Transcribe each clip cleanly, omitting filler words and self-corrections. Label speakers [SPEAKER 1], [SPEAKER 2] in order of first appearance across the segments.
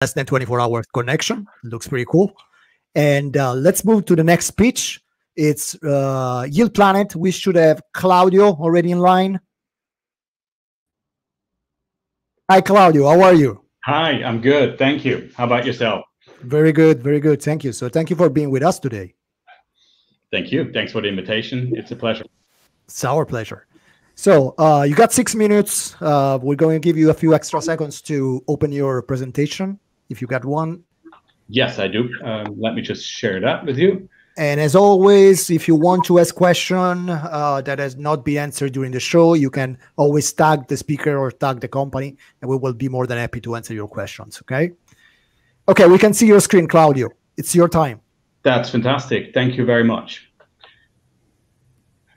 [SPEAKER 1] less than 24 hours connection. Looks pretty cool. And let's move to the next speech. It's Yield Planet. We should have Claudio already in line. Hi, Claudio. How are you?
[SPEAKER 2] Hi, I'm good. Thank you. How about yourself?
[SPEAKER 1] Very good. Very good. Thank you. So thank you for being with us today.
[SPEAKER 2] Thank you. Thanks for the invitation. It's a pleasure.
[SPEAKER 1] It's our pleasure. So you got 6 minutes. We're going to give you a few extra seconds to open your presentation, if you got one.
[SPEAKER 2] Yes, I do. Let me just share that with you.
[SPEAKER 1] And as always, if you want to ask a question that has not been answered during the show, you can always tag the speaker or tag the company, and we will be more than happy to answer your questions, okay? Okay, we can see your screen, Claudio. It's your time.
[SPEAKER 2] That's fantastic. Thank you very much.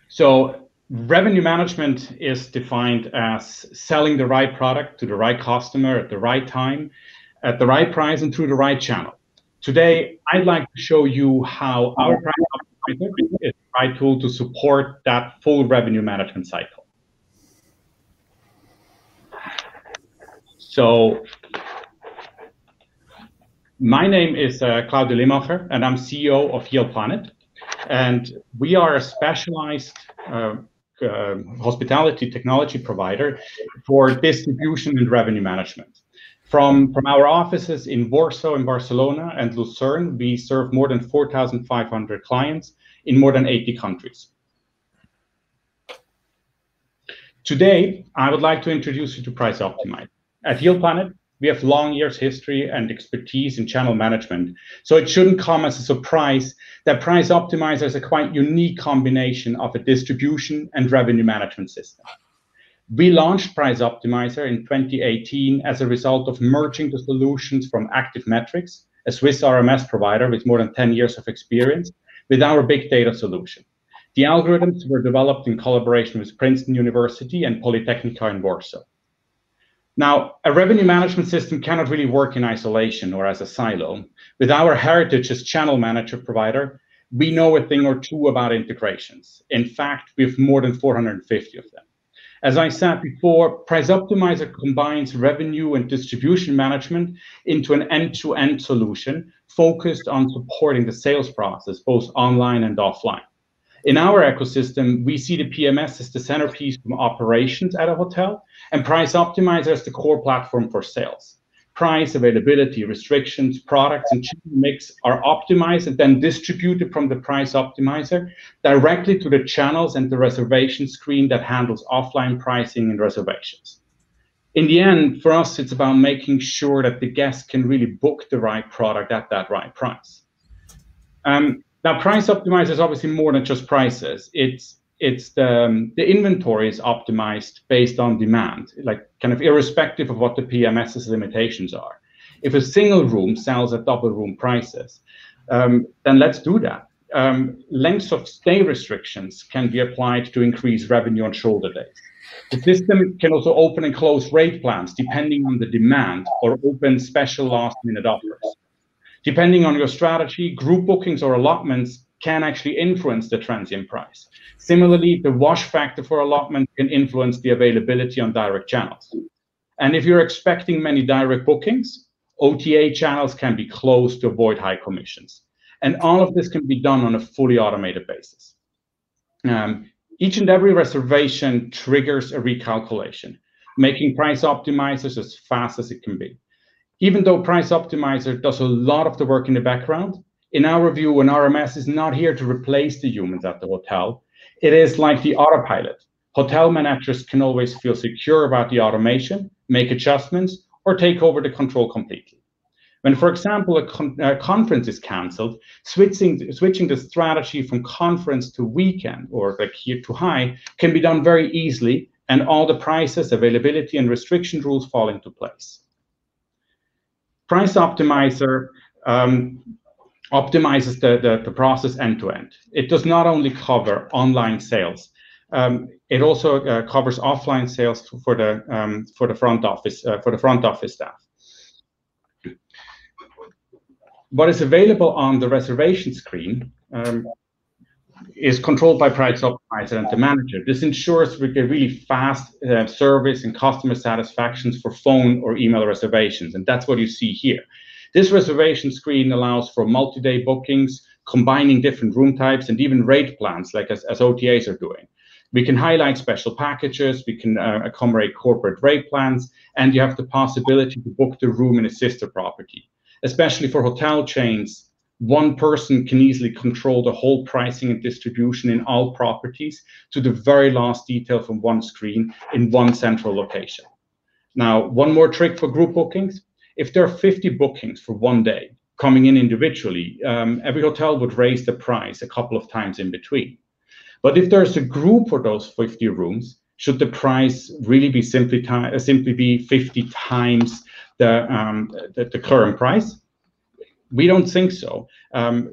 [SPEAKER 2] So revenue management is defined as selling the right product to the right customer at the right time, at the right price, and through the right channel. Today, I'd like to show you how our price optimizer is the right tool to support that full revenue management cycle. So my name is Claudio Limacher, and I'm CEO of YieldPlanet. And we are a specialized hospitality technology provider for distribution and revenue management. From our offices in Warsaw, in Barcelona, and Lucerne, we serve more than 4,500 clients in more than 80 countries. Today, I would like to introduce you to Price Optimizer. At YieldPlanet, we have long years history and expertise in channel management, so it shouldn't come as a surprise that Price Optimizer is a quite unique combination of a distribution and revenue management system. We launched Price Optimizer in 2018 as a result of merging the solutions from Active Metrics, a Swiss RMS provider with more than 10 years of experience, with our big data solution. The algorithms were developed in collaboration with Princeton University and Polytechnica in Warsaw. Now, a revenue management system cannot really work in isolation or as a silo. With our heritage as channel manager provider, we know a thing or two about integrations. In fact, we have more than 450 of them. As I said before, Price Optimizer combines revenue and distribution management into an end-to-end solution focused on supporting the sales process, both online and offline. In our ecosystem, we see the PMS as the centerpiece from operations at a hotel, and Price Optimizer as the core platform for sales. Price, availability, restrictions, products, and channel mix are optimized and then distributed from the Price Optimizer directly to the channels and the reservation screen that handles offline pricing and reservations. In the end, for us, it's about making sure that the guest can really book the right product at that right price. Now, Price Optimizer is obviously more than just prices. The inventory is optimized based on demand, like kind of irrespective of what the PMS's limitations are. If a single room sells at double room prices, then let's do that. Lengths of stay restrictions can be applied to increase revenue on shoulder days. The system can also open and close rate plans depending on the demand or open special last-minute offers. Depending on your strategy, group bookings or allotments can actually influence the transient price. Similarly, the wash factor for allotment can influence the availability on direct channels. And if you're expecting many direct bookings, OTA channels can be closed to avoid high commissions. And all of this can be done on a fully automated basis. Each and every reservation triggers a recalculation, making Price Optimizers as fast as it can be. Even though Price Optimizer does a lot of the work in the background, in our view, an RMS is not here to replace the humans at the hotel. It is like the autopilot. Hotel managers can always feel secure about the automation, make adjustments, or take over the control completely. When, for example, a conference is canceled, switching the strategy from conference to weekend or like here to high can be done very easily, and all the prices, availability, and restriction rules fall into place. Price Optimizer optimizes the process end-to-end. It does not only cover online sales, it also covers offline sales for the front office staff. What is available on the reservation screen is controlled by Price Optimizer and the manager. This ensures we get really fast service and customer satisfactions for phone or email reservations, and that's what you see here. This reservation screen allows for multi-day bookings, combining different room types, and even rate plans, like as OTAs are doing. We can highlight special packages, we can accommodate corporate rate plans, and you have the possibility to book the room in a sister property. Especially for hotel chains, one person can easily control the whole pricing and distribution in all properties to the very last detail from one screen in one central location. Now, one more trick for group bookings. If there are 50 bookings for one day coming in individually, every hotel would raise the price a couple of times in between. But if there's a group for those 50 rooms, should the price really be simply be 50 times the current price? We don't think so.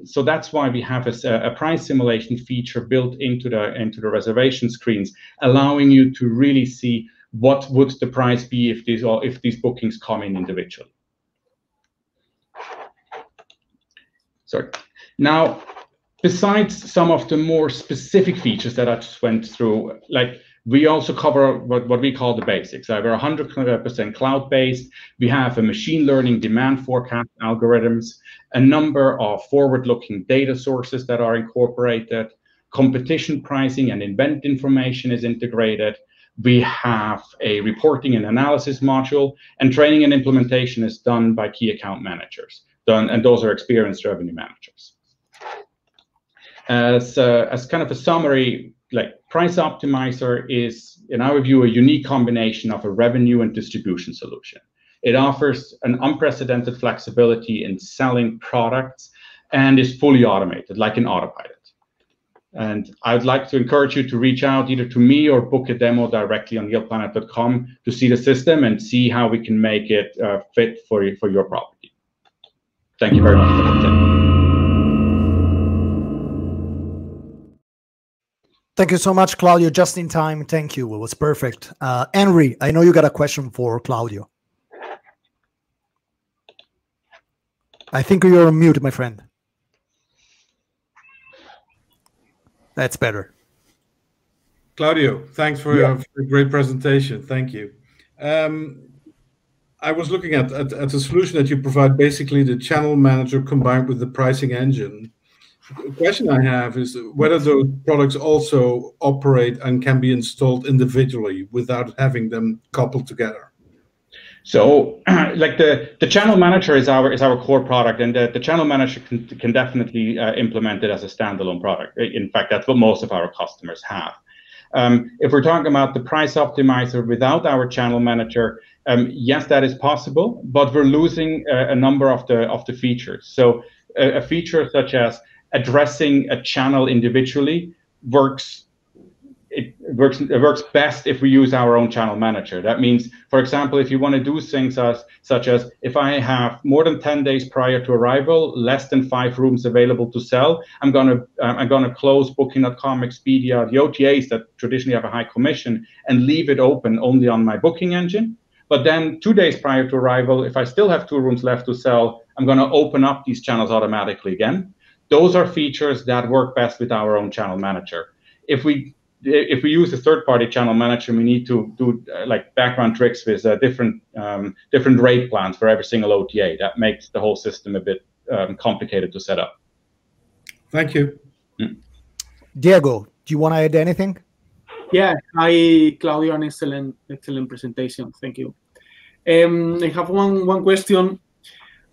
[SPEAKER 2] So that's why we have a price simulation feature built into the reservation screens, allowing you to really see what would the price be if these bookings come in individually. Sorry. Now, besides some of the more specific features that I just went through, like we also cover what we call the basics. We're 100% cloud-based. We have a machine learning demand forecast algorithms, a number of forward-looking data sources that are incorporated, competition pricing and event information is integrated. We have a reporting and analysis module, and training and implementation is done by key account managers, and those are experienced revenue managers. As kind of a summary, like Price Optimizer is, in our view, a unique combination of a revenue and distribution solution. It offers an unprecedented flexibility in selling products and is fully automated, like an autopilot. And I'd like to encourage you to reach out either to me or book a demo directly on YieldPlanet.com to see the system and see how we can make it fit for your property. Thank you very much for that.
[SPEAKER 1] Thank you so much, Claudio. Just in time. Thank you. It was perfect. Henry, I know you got a question for Claudio. I think you're on mute, my friend. That's better.
[SPEAKER 3] Claudio, thanks for a great presentation. Thank you. I was looking at the solution that you provide, basically the channel manager combined with the pricing engine. The question I have is whether those products also operate and can be installed individually without having them coupled together.
[SPEAKER 2] So, like the channel manager is our core product, and the channel manager can definitely implement it as a standalone product. In fact, that's what most of our customers have. If we're talking about the Price Optimizer without our channel manager, yes, that is possible, but we're losing a number of the features. So, a feature such as addressing a channel individually works best if we use our own channel manager. That means, for example, if you want to do things such as if I have more than 10 days prior to arrival, less than 5 rooms available to sell, I'm gonna close Booking.com, Expedia, the OTAs that traditionally have a high commission, and leave it open only on my booking engine. But then 2 days prior to arrival, if I still have 2 rooms left to sell, I'm gonna open up these channels automatically again. Those are features that work best with our own channel manager. If we use a third-party channel manager, we need to do like background tricks with different rate plans for every single OTA. That makes the whole system a bit complicated to set up.
[SPEAKER 3] Thank you.
[SPEAKER 1] Diego, do you want to add anything?
[SPEAKER 4] Yeah, hi, Claudio, an excellent presentation. Thank you. I have one question.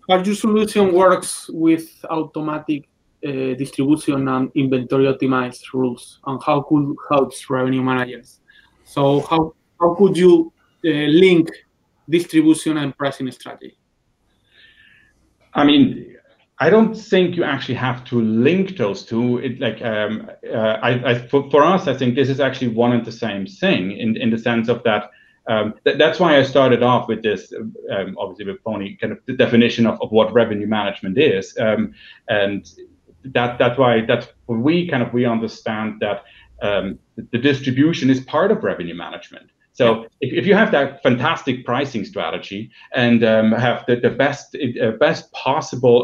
[SPEAKER 4] How your solution works with automatic distribution and inventory optimized rules, and how could help revenue managers? So how could you link distribution and pricing strategy?
[SPEAKER 2] I mean, I don't think you actually have to link those two. For us, I think this is actually one and the same thing in the sense of that. That's why I started off with this, obviously with phony kind of the definition of what revenue management is, and that's why we understand that the distribution is part of revenue management. So if you have that fantastic pricing strategy and have the best possible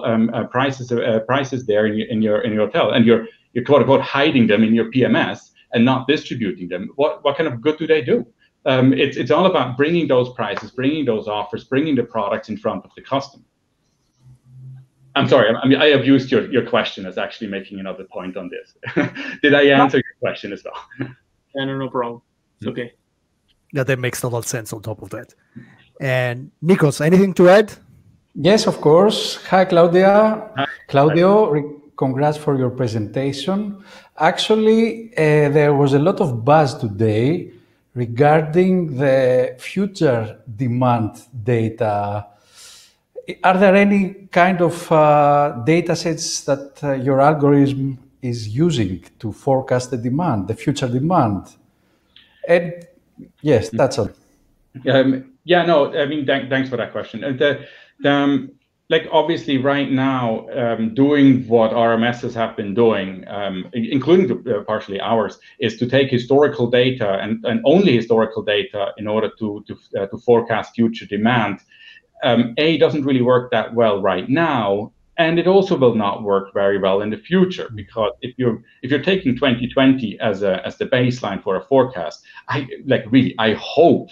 [SPEAKER 2] prices there in your hotel, and you're quote unquote hiding them in your PMS and not distributing them, what kind of good do they do? It's all about bringing those prices, bringing those offers, bringing the products in front of the customer. I'm sorry, I mean, I abused your question as actually making another point on this. Did I answer your question as well?
[SPEAKER 4] Yeah, no problem. It's okay.
[SPEAKER 1] Yeah, that makes a lot of sense on top of that. And Nikos, anything to add?
[SPEAKER 5] Yes, of course. Hi, Claudia. Hi. Claudio, congrats for your presentation. Actually, there was a lot of buzz today regarding the future demand data. Are there any kind of data sets that your algorithm is using to forecast the demand, the future demand? And yes, that's all.
[SPEAKER 2] Yeah, no, I mean, thanks for that question. Like obviously right now, doing what RMSs have been doing, including partially ours, is to take historical data and only historical data in order to forecast future demand. Doesn't really work that well right now, and it also will not work very well in the future, because if you're taking 2020 as the baseline for a forecast, I hope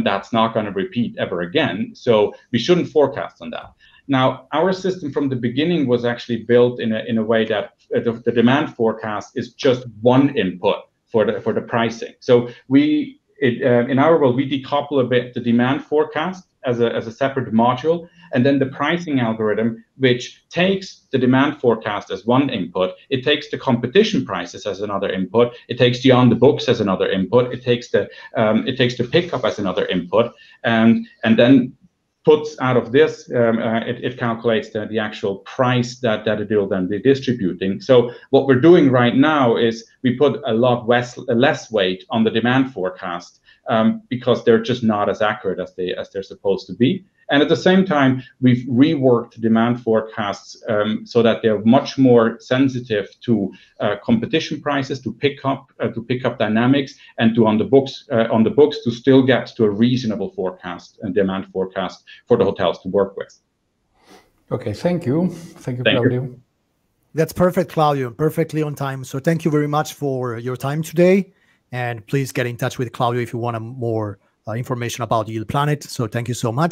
[SPEAKER 2] that's not going to repeat ever again. So we shouldn't forecast on that. Now, our system from the beginning was actually built in a way that the demand forecast is just one input for the pricing. So in our world, we decouple a bit the demand forecast as a separate module, and then the pricing algorithm, which takes the demand forecast as one input, it takes the competition prices as another input, it takes the on the books as another input, it takes the pickup as another input, and then puts out of this, it calculates the actual price that it will then be distributing. So what we're doing right now is we put a lot less weight on the demand forecast, because they're just not as accurate as they're supposed to be. And at the same time, we've reworked demand forecasts so that they're much more sensitive to competition prices, to pick up dynamics, and to on the books to still get to a reasonable forecast and demand forecast for the hotels to work with.
[SPEAKER 5] Okay, thank you, Claudio.
[SPEAKER 1] That's perfect, Claudio. Perfectly on time. So thank you very much for your time today. And please get in touch with Claudio if you want more information about YieldPlanet. So thank you so much.